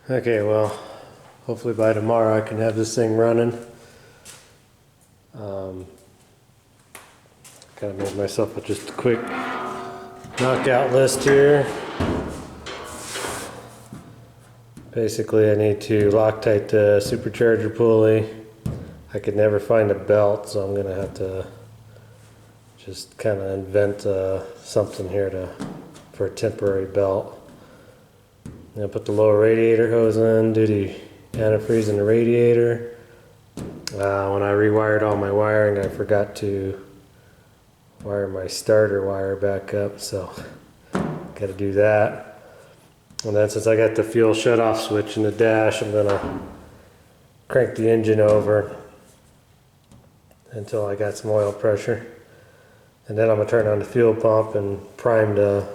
Okay, well, hopefully by tomorrow I can have this thing running. Kind of made myself just a quick knockout list here. Basically, I need to Loctite the supercharger pulley. I could never find a belt, so I'm going to have to just kind of invent something here for a temporary belt. I'll put the lower radiator hose in, do the antifreeze in the radiator. When I rewired all my wiring, I forgot to wire my starter wire back up, so got to do that. And then since I got the fuel shutoff switch in the dash, I'm gonna crank the engine over until I got some oil pressure. And then I'm gonna turn on the fuel pump and prime the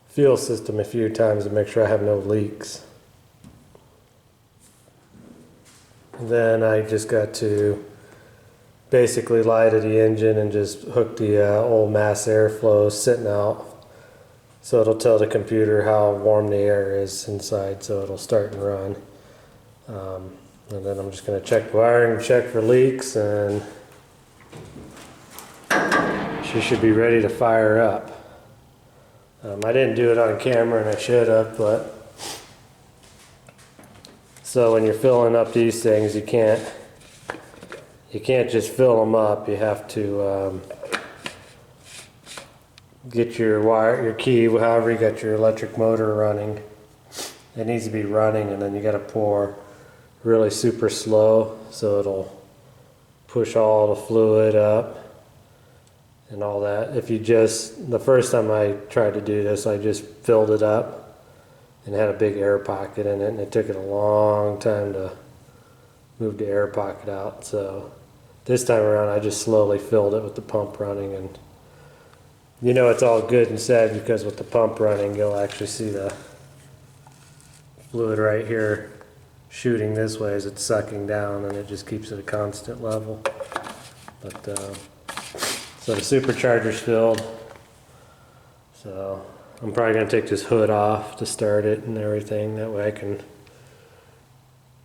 fuel system a few times to make sure I have no leaks. And then I just got to basically lie to the engine and just hook the old mass airflow sitting out, so it'll tell the computer how warm the air is inside, so it'll start and run. And then I'm just going to check the wiring, check for leaks, and she should be ready to fire up. I didn't do it on camera, and I should have, but so when you're filling up these things, you can't just fill them up. You have to get your wire, your key, however you got your electric motor running. It needs to be running, and then you got to pour really super slow, so it'll push all the fluid up and all that. If you just, the first time I tried to do this, I just filled it up and had a big air pocket in it, and it took it a long time to move the air pocket out. So this time around, I just slowly filled it with the pump running, and you know it's all good and said because with the pump running, you'll actually see the fluid right here shooting this way as it's sucking down, and it just keeps it a constant level. But so the supercharger's filled, so I'm probably going to take this hood off to start it and everything. That way I can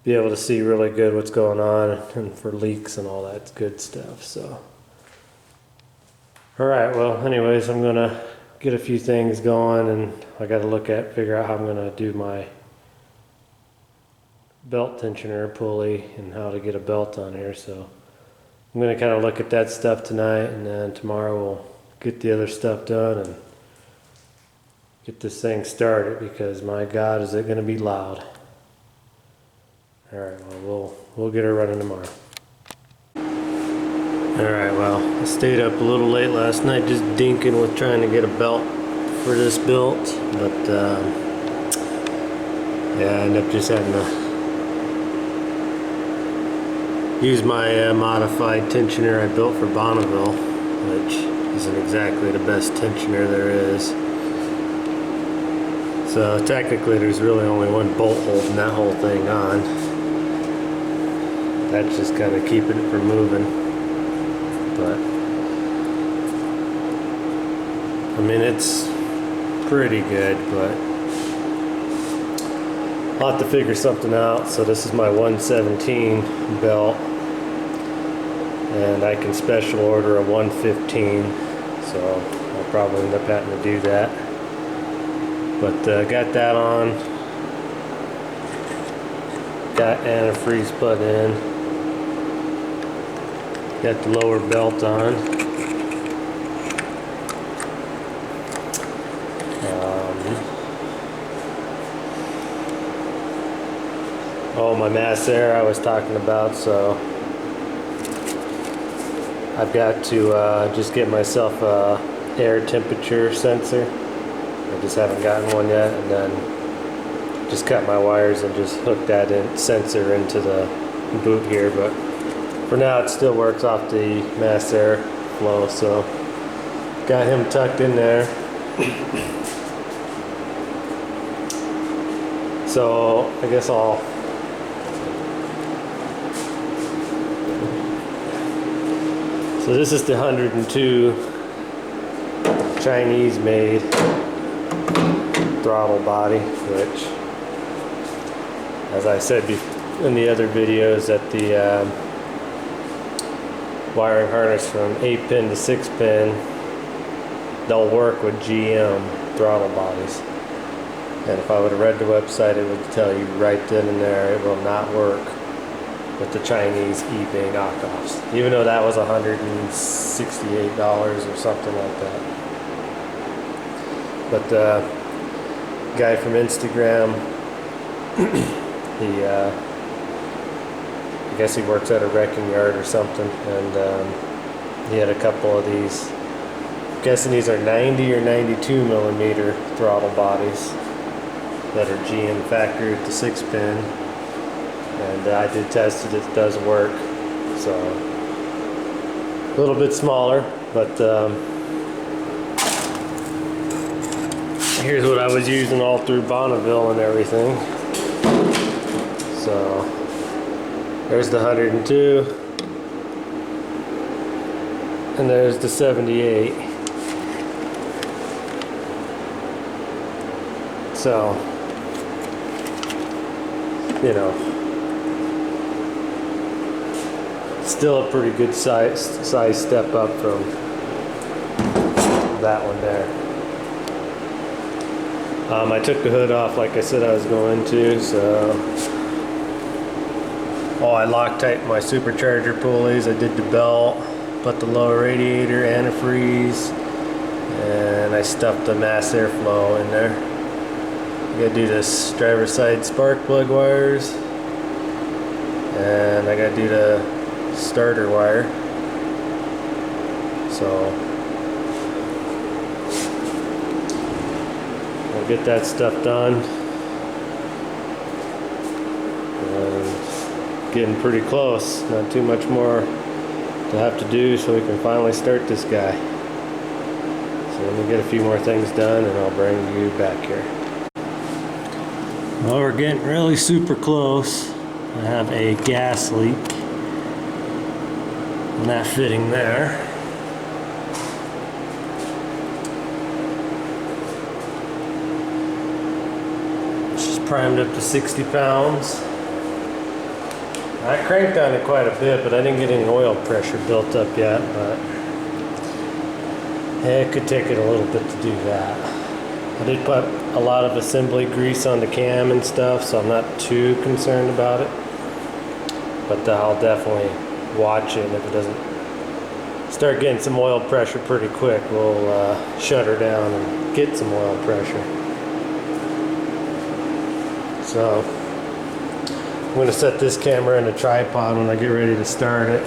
be able to see really good what's going on and for leaks and all that good stuff. So, alright, well anyways, I'm going to get a few things going, and I got to figure out how I'm going to do my belt tensioner pulley and how to get a belt on here. So I'm going to kind of look at that stuff tonight, and then tomorrow we'll get the other stuff done and get this thing started, because my God, is it going to be loud. Alright, well, we'll get her running tomorrow. Alright, well, I stayed up a little late last night just dinking with trying to get a belt for this built, but yeah, I ended up just having to use my modified tensioner I built for Bonneville, which isn't exactly the best tensioner there is. So technically there's really only one bolt holding that whole thing on. That's just kind of keeping it from moving. But I mean, it's pretty good, but I'll have to figure something out. So this is my 117 belt, and I can special order a 115, so I'll probably end up having to do that. But got that on, got antifreeze put in, got the lower belt on. Oh, my mass air I was talking about, so I've got to just get myself a air temperature sensor. I just haven't gotten one yet, and then just cut my wires and just hook that sensor into the boot here. But for now it still works off the mass air flow, so got him tucked in there. So I guess so this is the 102 Chinese made throttle body, which as I said in the other videos, that the wiring harness from 8-pin to 6-pin, they'll work with GM throttle bodies. And if I would have read the website, it would tell you right then and there it will not work with the Chinese eBay knockoffs, even though that was $168 or something like that. But the guy from Instagram, I guess he works at a wrecking yard or something, and he had a couple of these. I'm guessing these are 90 or 92 millimeter throttle bodies that are GM factory with the 6-pin, and I did test it. It does work. So a little bit smaller, but here's what I was using all through Bonneville and everything. So there's the 102, and there's the 78. So, you know, still a pretty good size step up from that one there. I took the hood off like I said I was going to, so I Loctite my supercharger pulleys. I did the belt, put the lower radiator, antifreeze, and I stuffed the mass airflow in there. I gotta do this driver's side spark plug wires, and I gotta do the starter wire. So I'll get that stuff done. And getting pretty close. Not too much more to have to do, so we can finally start this guy. So let me get a few more things done, and I'll bring you back here. Well, we're getting really super close. I have a gas leak on that fitting there. She's primed up to 60 pounds. I cranked on it quite a bit, but I didn't get any oil pressure built up yet, but it could take it a little bit to do that. I did put a lot of assembly grease on the cam and stuff, so I'm not too concerned about it. But I'll definitely watch it, and if it doesn't start getting some oil pressure pretty quick, we'll shut her down and get some oil pressure. So I'm going to set this camera in a tripod when I get ready to start it.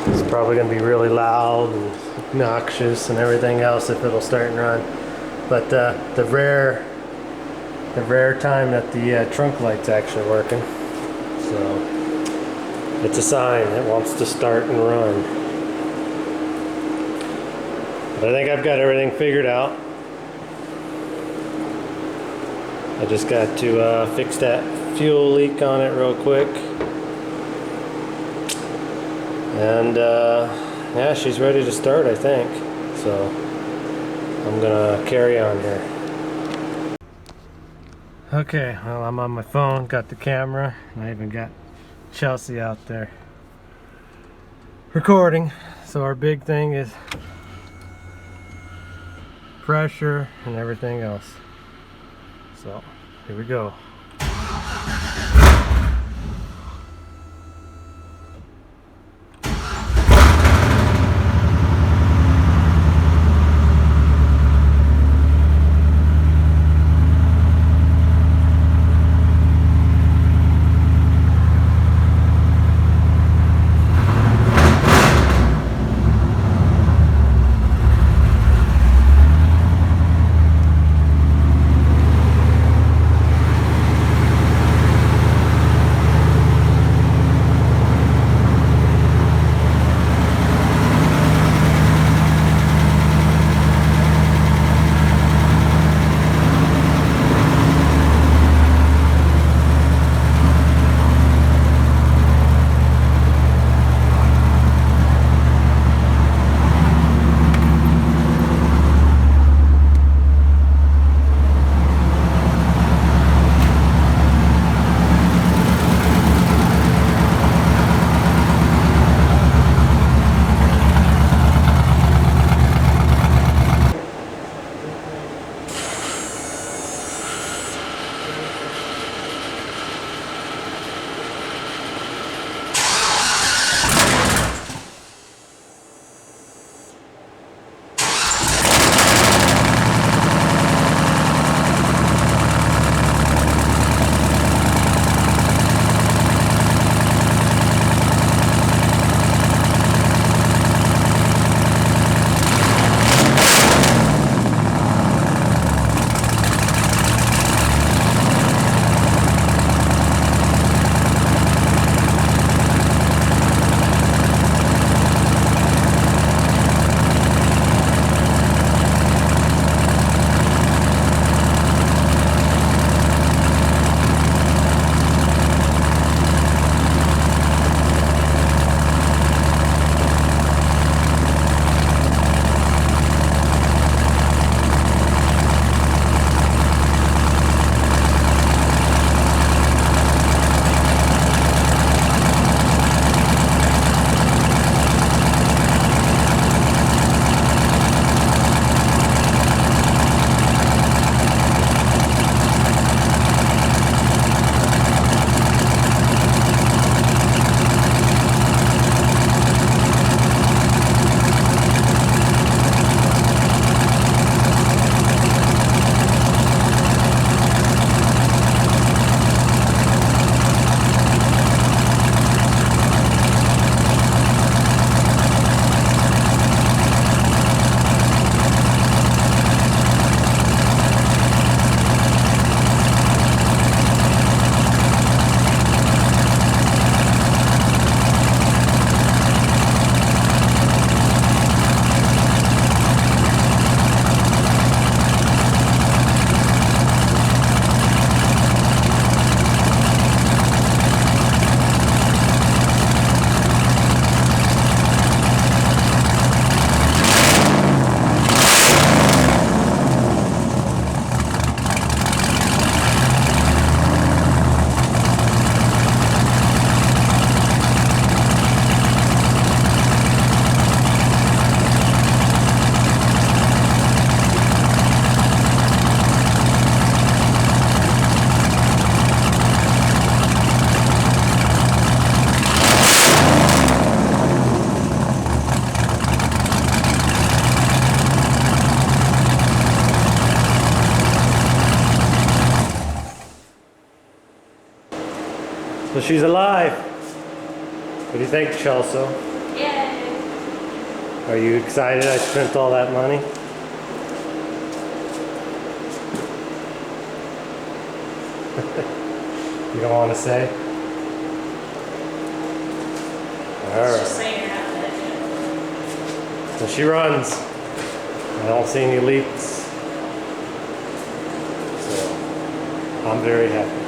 It's probably going to be really loud and obnoxious and everything else if it'll start and run. But the rare time that the trunk light's actually working, so it's a sign it wants to start and run. But I think I've got everything figured out. I just got to fix that fuel leak on it real quick, and yeah, she's ready to start, I think. So I'm gonna carry on here. Okay, well, I'm on my phone, got the camera, and I even got Chelsea out there recording. So our big thing is pressure and everything else. So here we go. So she's alive. What do you think, Chelsea? Yay! Are you excited I spent all that money? You don't want to say? Let's just Alright. say you're not dead yet. So she runs. I don't see any leaks. So I'm very happy.